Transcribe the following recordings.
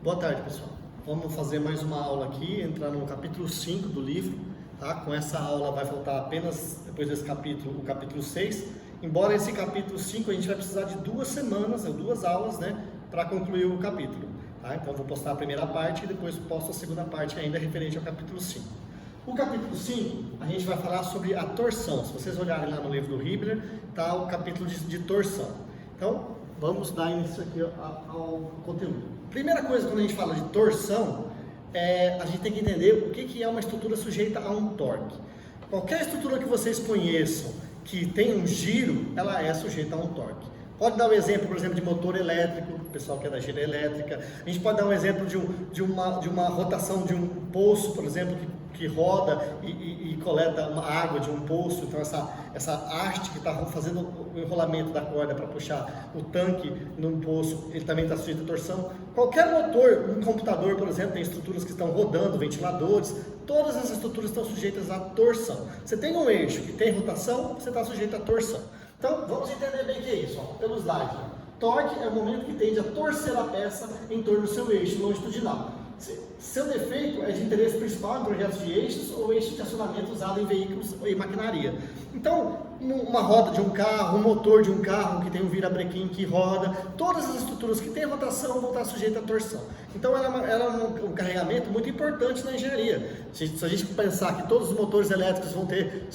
Boa tarde, pessoal. Vamos fazer mais uma aula aqui, entrar no capítulo 5 do livro, tá? Com essa aula vai faltar apenas, depois desse capítulo, o capítulo 6. Embora esse capítulo 5 a gente vai precisar de 2 semanas, ou 2 aulas, né? Para concluir o capítulo, tá? Então eu vou postar a primeira parte e depois posto a segunda parte ainda referente ao capítulo 5. O capítulo 5, a gente vai falar sobre a torção. Se vocês olharem lá no livro do Hibbeler, tá o capítulo de torção. Então, vamos dar início aqui ao conteúdo. Primeira coisa, quando a gente fala de torção, a gente tem que entender o que é uma estrutura sujeita a um torque. Qualquer estrutura que vocês conheçam que tem um giro, ela é sujeita a um torque. Pode dar um exemplo, por exemplo, de motor elétrico, o pessoal que é da engenharia elétrica. A gente pode dar um exemplo de uma rotação de um poço, por exemplo, que roda e coleta uma água de um poço. Então essa haste que está fazendo o enrolamento da corda para puxar o tanque num poço, ele também está sujeito a torção. Qualquer motor, um computador, por exemplo, tem estruturas que estão rodando, ventiladores, todas essas estruturas estão sujeitas à torção. Você tem um eixo que tem rotação, você está sujeito à torção. Então, vamos entender bem o que é isso, ó, pelo slide. Torque é o momento que tende a torcer a peça em torno do seu eixo longitudinal. Seu defeito é de interesse principal em projetos de eixos ou eixo de acionamento usado em veículos e maquinaria. Então, uma roda de um carro, um motor de um carro que tem um virabrequim que roda, todas as estruturas que têm rotação vão estar sujeitas à torção. Então, ela é um carregamento muito importante na engenharia. Se a gente pensar que todos os motores elétricos vão ter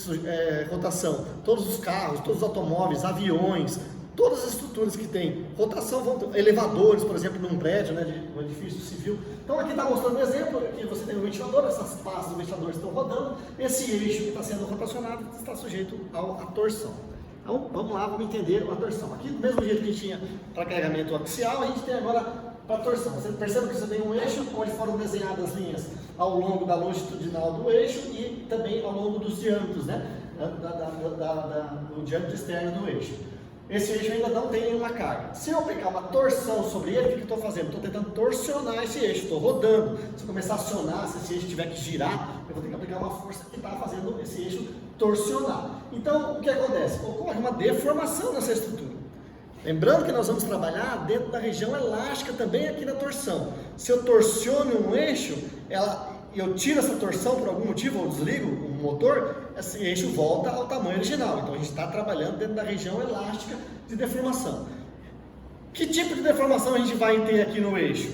rotação, todos os carros, todos os automóveis, aviões, todas as estruturas que têm rotação vão ter, elevadores, por exemplo, num prédio, né, de um edifício civil. Então aqui está mostrando um exemplo, aqui você tem um ventilador, essas pastas do ventilador estão rodando, esse eixo que está sendo rotacionado está sujeito à torção. Então vamos lá, vamos entender a torção. Aqui do mesmo jeito que a gente tinha para carregamento axial, a gente tem agora para torção. Você percebe que você tem um eixo onde foram desenhadas linhas ao longo da longitudinal do eixo e também ao longo dos diâmetros, né, do diâmetro externo do eixo. Esse eixo ainda não tem nenhuma carga. Se eu aplicar uma torção sobre ele, o que eu estou fazendo? Estou tentando torcionar esse eixo, estou rodando. Se eu começar a acionar, se esse eixo tiver que girar, eu vou ter que aplicar uma força que está fazendo esse eixo torcionar. Então, o que acontece? Ocorre uma deformação nessa estrutura. Lembrando que nós vamos trabalhar dentro da região elástica também aqui na torção. Se eu torciono um eixo, eu tiro essa torção por algum motivo, ou desligo o motor, esse eixo volta ao tamanho original. Então a gente está trabalhando dentro da região elástica de deformação. Que tipo de deformação a gente vai ter aqui no eixo?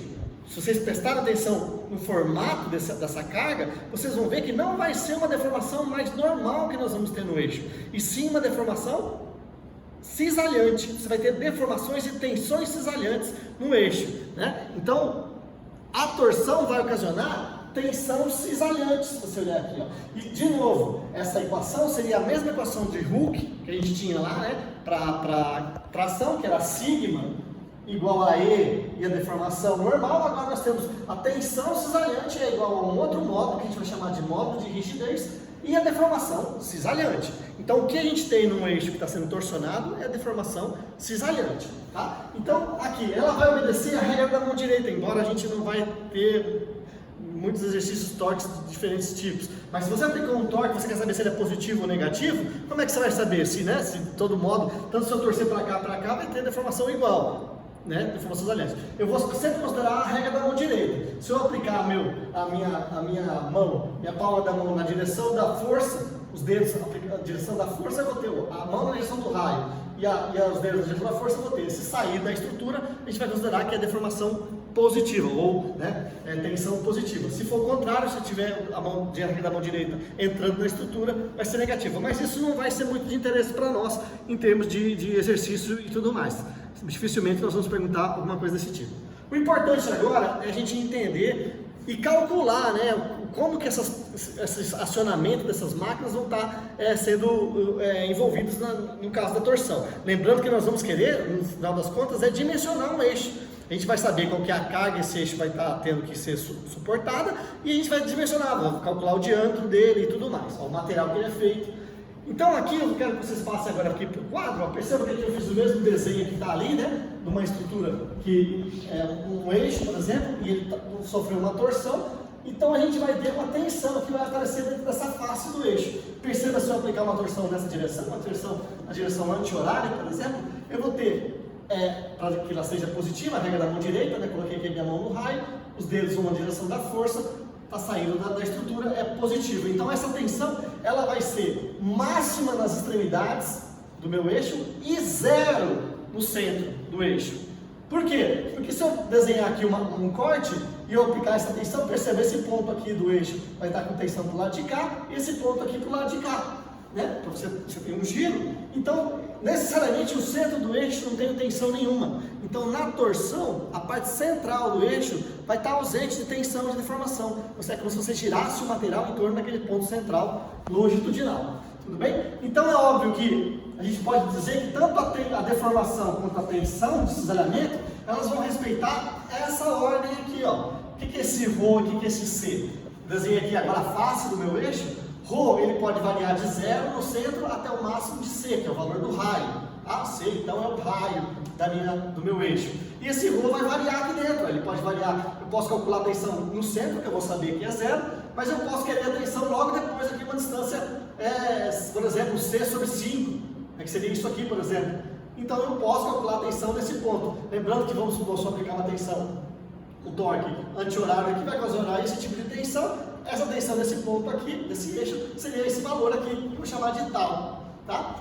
Se vocês prestarem atenção no formato dessa carga, vocês vão ver que não vai ser uma deformação mais normal que nós vamos ter no eixo, e sim uma deformação cisalhante. Você vai ter deformações e tensões cisalhantes no eixo, né? Então a torção vai ocasionar tensão cisalhante, se você olhar aqui, ó. E de novo, essa equação seria a mesma equação de Hooke que a gente tinha lá, né, para tração, que era sigma igual a E e a deformação normal. Agora nós temos a tensão cisalhante é igual a um outro módulo que a gente vai chamar de módulo de rigidez e a deformação cisalhante. Então o que a gente tem num eixo que está sendo torcionado é a deformação cisalhante, tá? Então aqui, ela vai obedecer a regra da mão direita, embora a gente não vai ter muitos exercícios torques de diferentes tipos. Mas se você aplicar um torque, você quer saber se ele é positivo ou negativo, como é que você vai saber? Se de todo modo, tanto se eu torcer para cá, vai ter deformação igual, né? Deformações aliantes. Eu vou sempre considerar a regra da mão direita. Se eu aplicar a minha palma da mão na direção da força, os dedos na direção da força, eu vou ter a mão na direção do raio e os dedos na direção da força, eu vou ter. Se sair da estrutura, a gente vai considerar que é deformação positiva, ou, né, tensão positiva. Se for o contrário, se tiver a regra da mão direita entrando na estrutura, vai ser negativa. Mas isso não vai ser muito de interesse para nós em termos de exercício e tudo mais. Dificilmente nós vamos perguntar alguma coisa desse tipo. O importante agora é a gente entender e calcular, né, como que esses acionamentos dessas máquinas vão estar sendo envolvidos no caso da torção. Lembrando que nós vamos querer, no final das contas, dimensionar um eixo. A gente vai saber qual que é a carga esse eixo vai estar tendo que ser suportada, e a gente vai dimensionar, vamos calcular o diâmetro dele e tudo mais, o material que ele é feito. Então aqui eu quero que vocês passem agora aqui para o quadro, ó. Perceba que aqui eu fiz o mesmo desenho que está ali, né? De uma estrutura que é um eixo, por exemplo, e ele sofreu uma torção. Então a gente vai ter uma tensão que vai aparecer dentro dessa face do eixo. Perceba, se eu aplicar uma torção nessa direção, na direção anti-horária, por exemplo, eu vou ter para que ela seja positiva, a regra da mão direita, né? Coloquei aqui a minha mão no raio, os dedos vão na direção da força, está saindo da estrutura, é positivo. Então essa tensão, ela vai ser máxima nas extremidades do meu eixo e 0 no centro do eixo. Por quê? Porque se eu desenhar aqui um corte e eu aplicar essa tensão, perceba, esse ponto aqui do eixo vai estar com tensão para o lado de cá e esse ponto aqui para o lado de cá. Né? Você tem um giro, então necessariamente o centro do eixo não tem tensão nenhuma. Então na torção, a parte central do eixo vai estar ausente de tensão e de deformação. É como se você girasse o material em torno daquele ponto central longitudinal. Tudo bem? Então é óbvio que a gente pode dizer que tanto a deformação quanto a tensão de cisalhamento, elas vão respeitar essa ordem aqui, ó. O que é esse ρ e o que é esse C? Desenhei aqui agora a face do meu eixo. Ρ, ele pode variar de 0 no centro até o máximo de C, que é o valor do raio. C, então é o raio do meu eixo. E esse ρ vai variar aqui dentro, ele pode variar, eu posso calcular a tensão no centro, que eu vou saber que é 0, mas eu posso querer a tensão logo depois aqui, uma distância, por exemplo, C sobre 5, que seria isso aqui, por exemplo. Então eu posso calcular a tensão nesse ponto. Lembrando que vamos supor, se eu aplicar uma tensão, o torque anti-horário aqui vai ocasionar esse tipo de tensão. Essa tensão nesse ponto aqui, desse eixo, seria esse valor aqui, que eu vou chamar de tal, tá?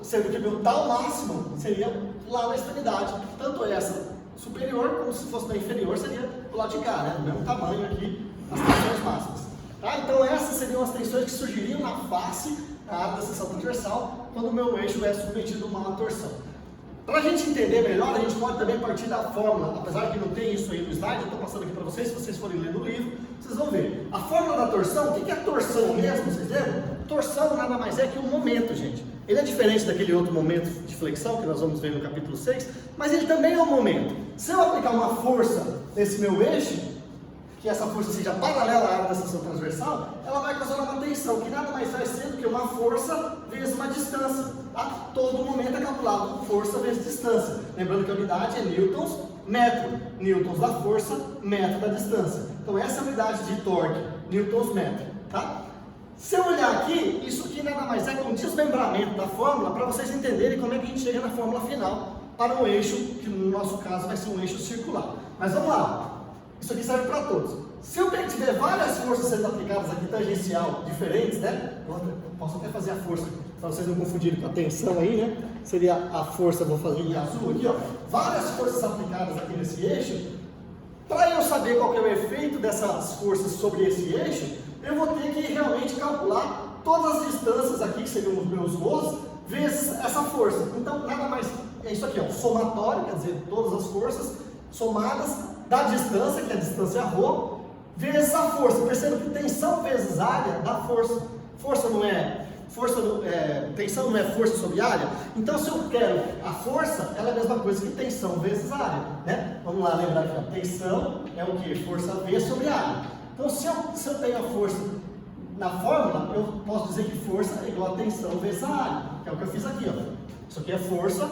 Sendo que o meu tal máximo seria lá na extremidade, tanto essa superior, como se fosse na inferior, seria do lado de cá, né? Do mesmo tamanho aqui, as tensões máximas. Tá? Então essas seriam as tensões que surgiriam na face, na área da seção transversal, quando o meu eixo é submetido a uma torção. Para a gente entender melhor, a gente pode também partir da fórmula, apesar que não tem isso aí no slide, eu estou passando aqui para vocês, se vocês forem ler no livro, vocês vão ver. A fórmula da torção, o que é torção mesmo, vocês lembram? Torção nada mais é que um momento, gente. Ele é diferente daquele outro momento de flexão que nós vamos ver no capítulo 6, mas ele também é um momento. Se eu aplicar uma força nesse meu eixo, que essa força seja paralela à área da seção transversal, ela vai causar uma tensão, que nada mais vai ser do que uma força vezes uma distância. Tá? Todo momento é calculado força vezes distância. Lembrando que a unidade é newtons, metro. Newtons da força, metro da distância. Então essa é a unidade de torque, newtons metro. Tá? Se eu olhar aqui, isso aqui nada mais é que um desmembramento da fórmula, para vocês entenderem como é que a gente chega na fórmula final para um eixo, que no nosso caso vai ser um eixo circular. Mas vamos lá. Isso aqui serve para todos. Se eu tiver várias forças sendo aplicadas aqui, tangencial, diferentes, né? Eu posso até fazer a força, para vocês não confundirem com a tensão aí, né? Seria a força, vou fazer em azul aqui, ó. Várias forças aplicadas aqui nesse eixo. Para eu saber qual que é o efeito dessas forças sobre esse eixo, eu vou ter que realmente calcular todas as distâncias aqui, que seriam os meus r's, vezes essa força. Então, nada mais, é isso aqui, ó, somatório, quer dizer, todas as forças somadas da distância, que é a distância ρ, vezes a força. Perceba que tensão vezes área dá força. Tensão não é força sobre área. Então, se eu quero a força, ela é a mesma coisa que tensão vezes área, né? Vamos lá lembrar aqui, ó. Tensão é o que? Força V sobre área. Então, se eu tenho a força na fórmula, eu posso dizer que força é igual a tensão vezes a área, que é o que eu fiz aqui, ó. Isso aqui é força,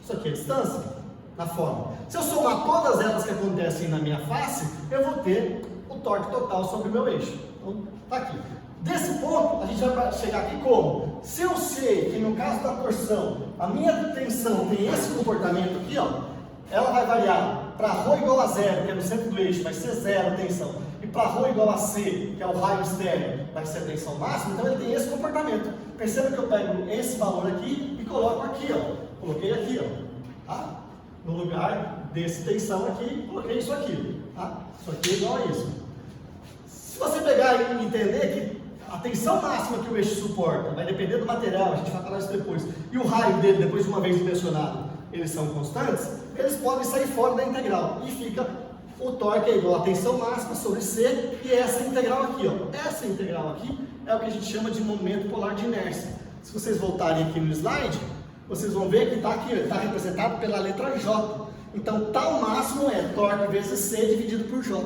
isso aqui é distância. Na fórmula. Se eu somar todas elas que acontecem na minha face, eu vou ter o torque total sobre o meu eixo. Então, tá aqui. Desse ponto, a gente vai chegar aqui como? Se eu sei que no caso da torção, a minha tensão tem esse comportamento aqui, ó, ela vai variar para ρ igual a 0, que é no centro do eixo, vai ser 0 a tensão. E para ρ igual a C, que é o raio estéreo, vai ser a tensão máxima, então ele tem esse comportamento. Perceba que eu pego esse valor aqui e coloco aqui, ó. Coloquei aqui, ó. Tá? No lugar desse tensão aqui, coloquei isso aqui, tá? Isso aqui é igual a isso. Se você pegar e entender que a tensão máxima que o eixo suporta vai depender do material, a gente vai falar isso depois, e o raio dele, depois de uma vez dimensionado, eles são constantes, eles podem sair fora da integral, e fica o torque é igual a tensão máxima sobre C, e essa integral aqui, ó. Essa integral aqui é o que a gente chama de momento polar de inércia. Se vocês voltarem aqui no slide, vocês vão ver que está aqui, está representado pela letra J. Então, tal máximo é torque vezes C dividido por J.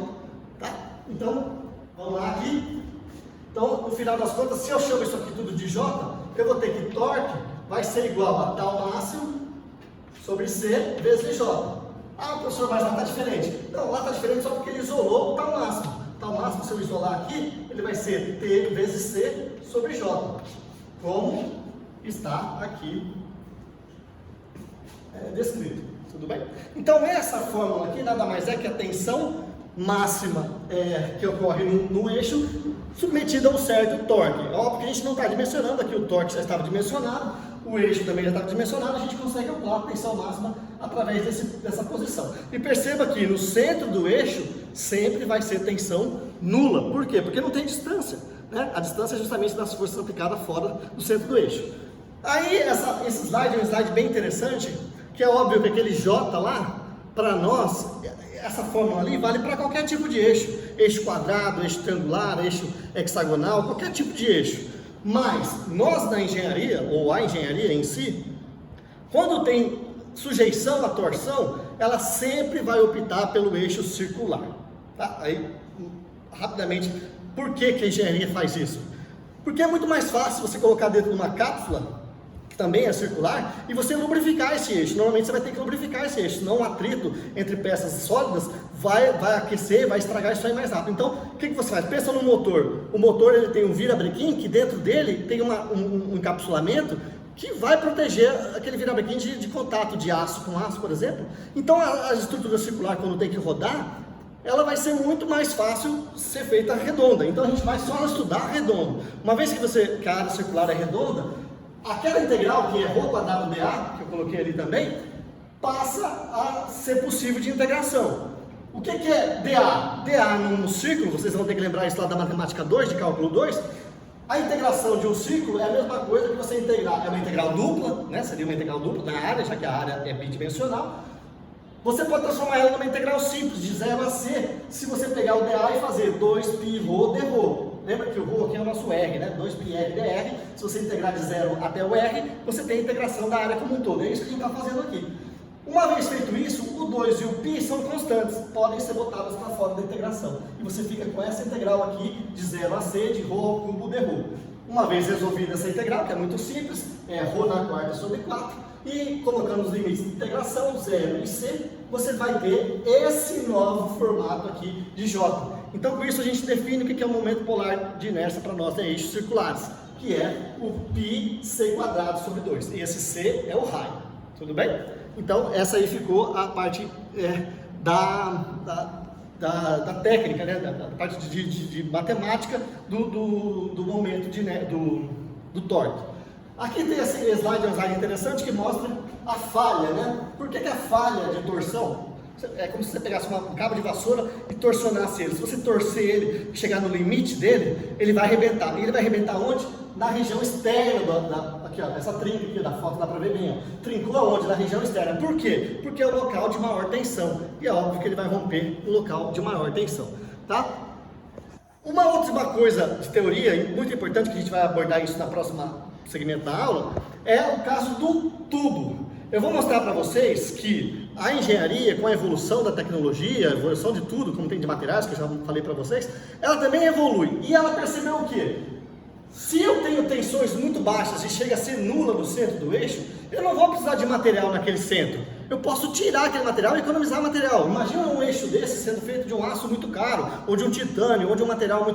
Tá? Então, vamos lá aqui. Então, no final das contas, se eu chamo isso aqui tudo de J, eu vou ter que torque vai ser igual a tal máximo sobre C vezes J. Ah, professor, mas lá está diferente. Não, lá está diferente só porque ele isolou o tal máximo. Tal máximo, se eu isolar aqui, ele vai ser T vezes C sobre J. Como está aqui descrito, tudo bem? Então essa fórmula aqui nada mais é que a tensão máxima que ocorre no eixo submetida a um certo torque. Óbvio que a gente não está dimensionando aqui, o torque já estava dimensionado, o eixo também já estava dimensionado, a gente consegue calcular a tensão máxima através dessa posição. E perceba que no centro do eixo sempre vai ser tensão nula. Por quê? Porque não tem distância, né? A distância é justamente das forças aplicadas fora do centro do eixo. Aí esse slide é um slide bem interessante, que é óbvio que aquele J lá, para nós, essa fórmula ali vale para qualquer tipo de eixo. Eixo quadrado, eixo triangular, eixo hexagonal, qualquer tipo de eixo. Mas nós na engenharia, ou a engenharia em si, quando tem sujeição à torção, ela sempre vai optar pelo eixo circular. Tá? Aí, rapidamente, por que a engenharia faz isso? Porque é muito mais fácil você colocar dentro de uma cápsula, que também é circular, e você lubrificar esse eixo. Normalmente você vai ter que lubrificar esse eixo, senão o atrito entre peças sólidas vai aquecer, vai estragar isso aí mais rápido. Então, o que você faz? Pensa no motor. O motor ele tem um virabrequim, que dentro dele tem um encapsulamento que vai proteger aquele virabrequim de contato de aço com aço, por exemplo. Então, a estrutura circular, quando tem que rodar, ela vai ser muito mais fácil ser feita redonda. Então, a gente vai só estudar redondo. Uma vez que a área circular é redonda, aquela integral que é ρ quadrado dA, que eu coloquei ali também, passa a ser possível de integração. O que é dA? dA no círculo, vocês vão ter que lembrar isso lá da matemática 2, de cálculo 2, a integração de um círculo é a mesma coisa que você integrar, é uma integral dupla, né? Seria uma integral dupla na área, já que a área é bidimensional. Você pode transformar ela numa integral simples, de 0 a c, se você pegar o dA e fazer 2πρ dρ. Lembra que o ρ aqui é o nosso R, né? 2πr dr. Se você integrar de 0 até o R, você tem a integração da área como um todo. É isso que a gente está fazendo aqui. Uma vez feito isso, o 2 e o π são constantes, podem ser botadas para fora da integração. E você fica com essa integral aqui de 0 a c de ρ ao cubo dρ. Uma vez resolvida essa integral, que é muito simples, é ρ na quarta sobre 4, e colocando os limites de integração, 0 e c, você vai ter esse novo formato aqui de J. Então, com isso, a gente define o que é o momento polar de inércia para nós, eixos circulares, que é o πc² sobre 2. E esse c é o raio. Tudo bem? Então, essa aí ficou a parte da técnica, né? da parte de matemática do momento do torque. Aqui tem esse slide, um slide interessante que mostra a falha, né? Por que a falha de torção? É como se você pegasse um cabo de vassoura e torcionasse ele. Se você torcer ele, chegar no limite dele, ele vai arrebentar. E ele vai arrebentar onde? Na região externa, aqui ó, essa trinca aqui da foto dá pra ver bem, ó. Trincou aonde? Na região externa. Por quê? Porque é o local de maior tensão. E é óbvio que ele vai romper no local de maior tensão, tá? Uma última coisa de teoria, muito importante, que a gente vai abordar isso na próxima segmento da aula, é o caso do tubo. Eu vou mostrar para vocês que a engenharia, com a evolução da tecnologia, a evolução de tudo, como tem de materiais, que eu já falei para vocês, ela também evolui. E ela percebeu o quê? Se eu tenho tensões muito baixas e chega a ser nula no centro do eixo, eu não vou precisar de material naquele centro. Eu posso tirar aquele material e economizar material. Imagina um eixo desse sendo feito de um aço muito caro, ou de um titânio, ou de um material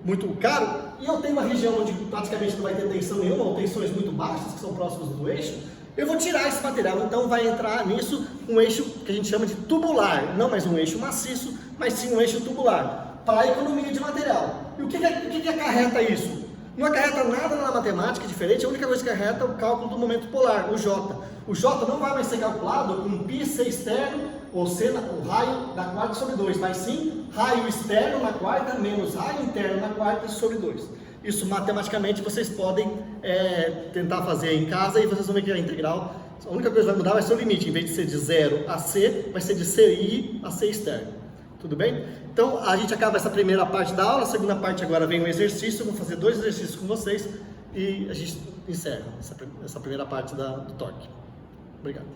muito caro, e eu tenho uma região onde praticamente não vai ter tensão nenhuma, ou tensões muito baixas, que são próximas do eixo, eu vou tirar esse material. Então vai entrar nisso um eixo que a gente chama de tubular, não mais um eixo maciço, mas sim um eixo tubular, para a economia de material. E o que acarreta isso? Não acarreta nada na matemática diferente, a única coisa que acarreta é o cálculo do momento polar, o J. O J não vai mais ser calculado com πc externo, ou C, o raio da quarta sobre 2, mas sim raio externo na quarta menos raio interno na quarta sobre 2. Isso matematicamente vocês podem tentar fazer em casa e vocês vão ver que a integral, a única coisa que vai mudar vai ser o limite, em vez de ser de 0 a C, vai ser de CI a C externo. Tudo bem? Então a gente acaba essa primeira parte da aula, a segunda parte agora vem um exercício, eu vou fazer 2 exercícios com vocês e a gente encerra essa primeira parte do torque. Obrigado.